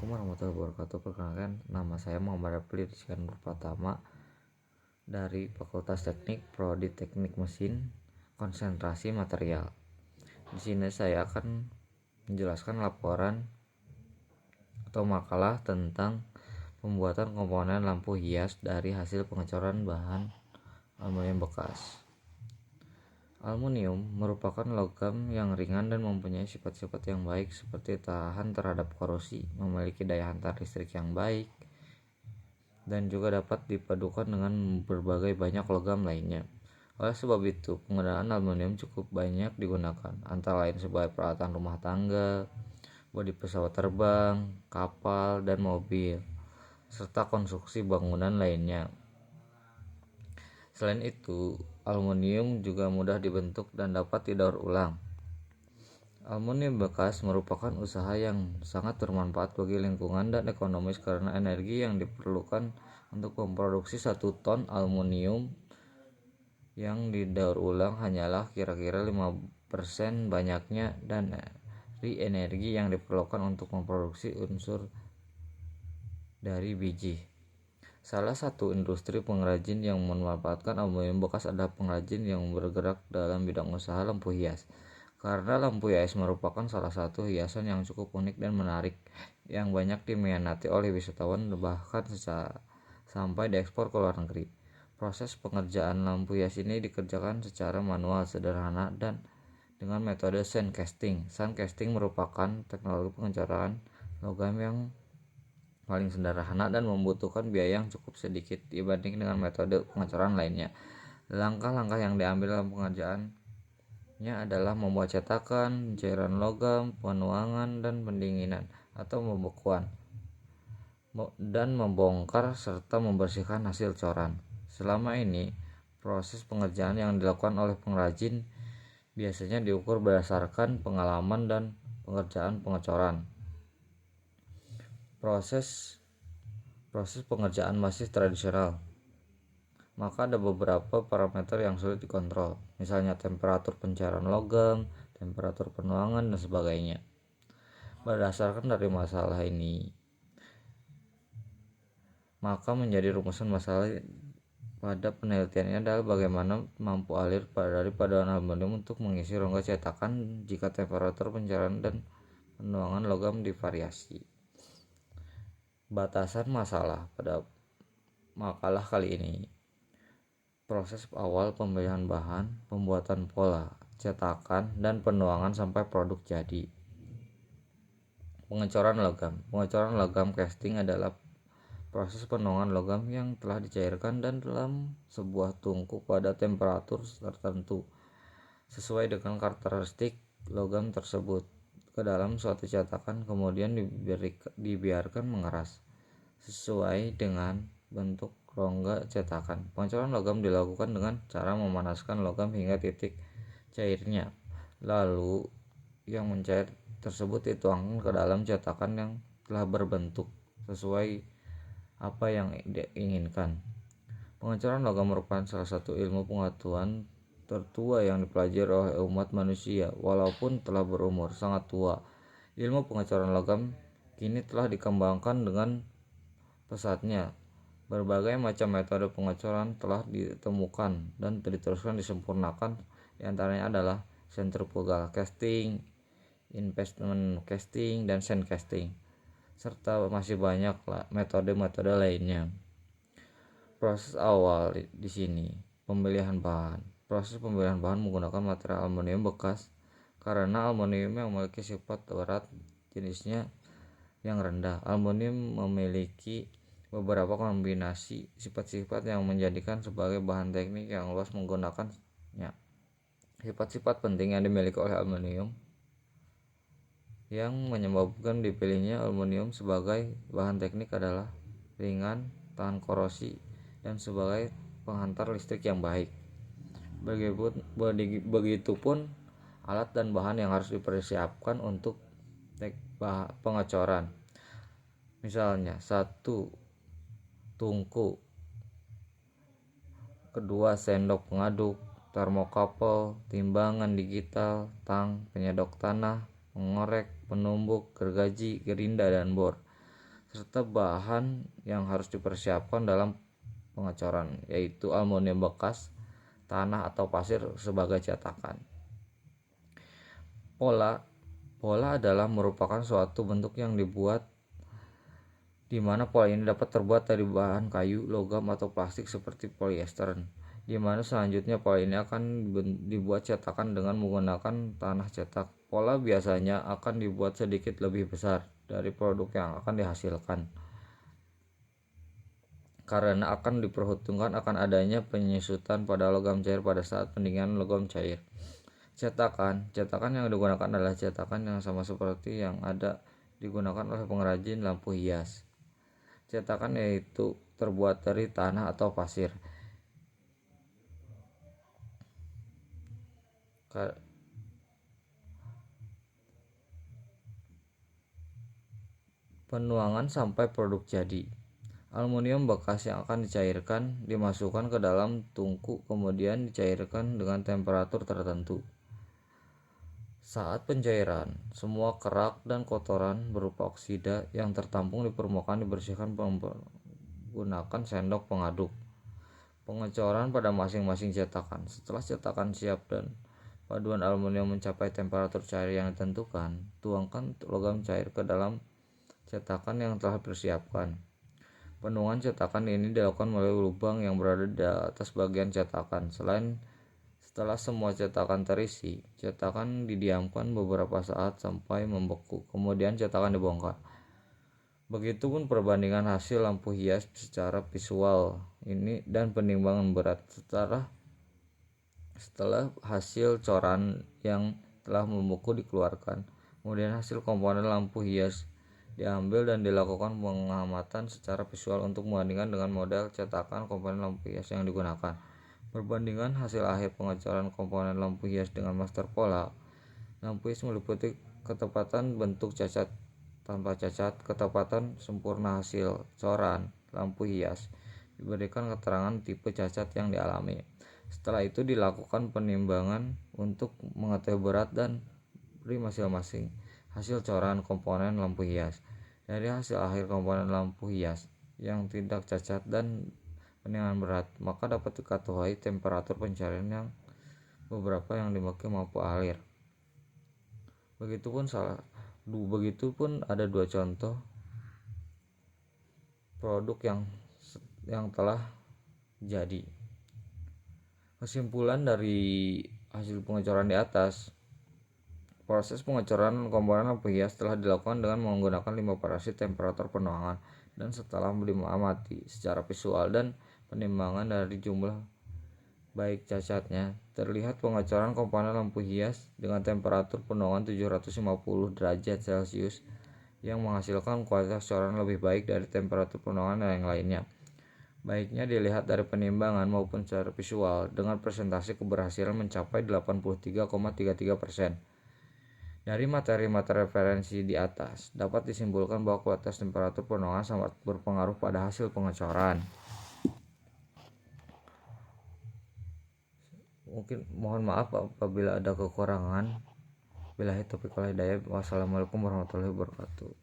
Assalamualaikum warahmatullahi wabarakatuh. Perkenalkan, nama saya Muhammad Apli Rizkan Nur Pratama dari Fakultas Teknik Prodi Teknik Mesin Konsentrasi Material. Di sini saya akan menjelaskan laporan atau makalah tentang pembuatan komponen lampu hias dari hasil pengecoran bahan aluminium bekas. Aluminium merupakan logam yang ringan dan mempunyai sifat-sifat yang baik seperti tahan terhadap korosi, memiliki daya hantar listrik yang baik, dan juga dapat dipadukan dengan berbagai banyak logam lainnya. Oleh sebab itu, penggunaan aluminium cukup banyak digunakan, antara lain sebagai peralatan rumah tangga, bodi pesawat terbang, kapal, dan mobil, serta konstruksi bangunan lainnya. Selain itu, aluminium juga mudah dibentuk dan dapat didaur ulang. Aluminium bekas merupakan usaha yang sangat bermanfaat bagi lingkungan dan ekonomis karena energi yang diperlukan untuk memproduksi 1 ton aluminium yang didaur ulang hanyalah kira-kira 5% banyaknya dari energi yang diperlukan untuk memproduksi unsur dari biji. Salah satu industri pengrajin yang memanfaatkan aluminium bekas adalah pengrajin yang bergerak dalam bidang usaha lampu hias. Karena lampu hias merupakan salah satu hiasan yang cukup unik dan menarik, yang banyak diminati oleh wisatawan bahkan sampai diekspor ke luar negeri. Proses pengerjaan lampu hias ini dikerjakan secara manual sederhana dan dengan metode sand casting. Sand casting merupakan teknologi pengecoran logam yang paling sederhana dan membutuhkan biaya yang cukup sedikit dibanding dengan metode pengecoran lainnya. Langkah-langkah yang diambil dalam pengerjaannya adalah membuat cetakan, pencairan logam, penuangan dan pendinginan atau pembekuan, dan membongkar serta membersihkan hasil coran. Selama ini, proses pengerjaan yang dilakukan oleh pengrajin biasanya diukur berdasarkan pengalaman dan pengerjaan pengecoran. Proses pengerjaan masih tradisional, maka ada beberapa parameter yang sulit dikontrol, misalnya temperatur pencairan logam, temperatur penuangan, dan sebagainya. Berdasarkan dari masalah ini, maka menjadi rumusan masalah pada penelitiannya adalah bagaimana mampu alir dari paduan aluminium untuk mengisi rongga cetakan jika temperatur pencairan dan penuangan logam divariasi. Batasan masalah pada makalah kali ini: proses awal pemilihan bahan, pembuatan pola, cetakan, dan penuangan sampai produk jadi. Pengecoran logam casting adalah proses penuangan logam yang telah dicairkan dan dalam sebuah tungku pada temperatur tertentu sesuai dengan karakteristik logam tersebut ke dalam suatu cetakan, kemudian dibiarkan mengeras sesuai dengan bentuk rongga cetakan. Pengecoran logam dilakukan dengan cara memanaskan logam hingga titik cairnya, lalu yang mencair tersebut dituangkan ke dalam cetakan yang telah berbentuk sesuai apa yang diinginkan. Pengecoran logam merupakan salah satu ilmu pengetahuan tertua yang dipelajari oleh umat manusia walaupun telah berumur sangat tua. Ilmu pengecoran logam kini telah dikembangkan dengan pesatnya. Berbagai macam metode pengecoran telah ditemukan dan diteruskan disempurnakan. Di antaranya adalah centrifugal casting, investment casting, dan sand casting, serta masih banyak metode-metode lainnya. Proses awal di sini, pemilihan bahan. Proses pemilihan bahan menggunakan material aluminium bekas karena aluminium yang memiliki sifat berat jenisnya yang rendah. Aluminium memiliki beberapa kombinasi sifat-sifat yang menjadikan sebagai bahan teknik yang luas menggunakannya. Sifat-sifat penting yang dimiliki oleh aluminium yang menyebabkan dipilihnya aluminium sebagai bahan teknik adalah ringan, tahan korosi, dan sebagai penghantar listrik yang baik. Begitupun alat dan bahan yang harus dipersiapkan untuk pengecoran. Misalnya, 1. Tungku, 2. Sendok pengaduk, termokapel, timbangan digital, tang, penyedot tanah, pengorek, penumbuk, gergaji, gerinda, dan bor. serta bahan yang harus dipersiapkan dalam pengecoran, yaitu aluminium bekas, tanah atau pasir sebagai cetakan. Pola adalah merupakan suatu bentuk yang dibuat di mana pola ini dapat terbuat dari bahan kayu, logam atau plastik seperti polyester, di mana selanjutnya pola ini akan dibuat cetakan dengan menggunakan tanah cetak. Pola biasanya akan dibuat sedikit lebih besar dari produk yang akan dihasilkan, karena akan diperhitungkan akan adanya penyusutan pada logam cair pada saat pendinginan logam cair. Cetakan yang digunakan adalah cetakan yang sama seperti yang ada digunakan oleh pengrajin lampu hias. Cetakan yaitu terbuat dari tanah atau pasir. Penuangan sampai produk jadi. Aluminium bekas yang akan dicairkan dimasukkan ke dalam tungku, kemudian dicairkan dengan temperatur tertentu. Saat pencairan, semua kerak dan kotoran berupa oksida yang tertampung di permukaan dibersihkan menggunakan sendok pengaduk. Pengecoran pada masing-masing cetakan. Setelah cetakan siap dan paduan aluminium mencapai temperatur cair yang ditentukan, tuangkan logam cair ke dalam cetakan yang telah dipersiapkan. Penuangan cetakan ini dilakukan melalui lubang yang berada di atas bagian cetakan. Setelah semua cetakan terisi, cetakan didiamkan beberapa saat sampai membeku, kemudian cetakan dibongkar. Begitupun perbandingan hasil lampu hias secara visual ini dan penimbangan berat. Setelah hasil coran yang telah membeku dikeluarkan, kemudian hasil komponen lampu hias diambil dan dilakukan pengamatan secara visual untuk membandingkan dengan model cetakan komponen lampu hias yang digunakan. Perbandingan hasil akhir pengecoran komponen lampu hias dengan master pola lampu hias meliputi ketepatan bentuk cacat tanpa cacat, ketepatan sempurna hasil coran lampu hias, diberikan keterangan tipe cacat yang dialami. Setelah itu dilakukan penimbangan untuk mengetahui berat dan masing-masing hasil coran komponen lampu hias. Dari hasil akhir komponen lampu hias yang tidak cacat dan penilaian berat, maka dapat diketahui temperatur pencarian yang beberapa yang dipakai mampu alir. Begitupun ada dua contoh produk yang telah jadi. Kesimpulan dari hasil pengecoran di atas, proses pengecoran komponen lampu hias telah dilakukan dengan menggunakan 5 variasi temperatur penuangan, dan setelah diamati secara visual dan penimbangan dari jumlah baik cacatnya, terlihat pengecoran komponen lampu hias dengan temperatur penuangan 750 derajat Celcius yang menghasilkan kualitas coran lebih baik dari temperatur penuangan yang lainnya. Baiknya dilihat dari penimbangan maupun secara visual, dengan presentasi keberhasilan mencapai 83,33%. Dari materi-materi referensi di atas, dapat disimpulkan bahwa kualitas temperatur penuangan sangat berpengaruh pada hasil pengecoran. Mungkin mohon maaf apabila ada kekurangan. Billahi taufiq wal hidayah. Wassalamualaikum warahmatullahi wabarakatuh.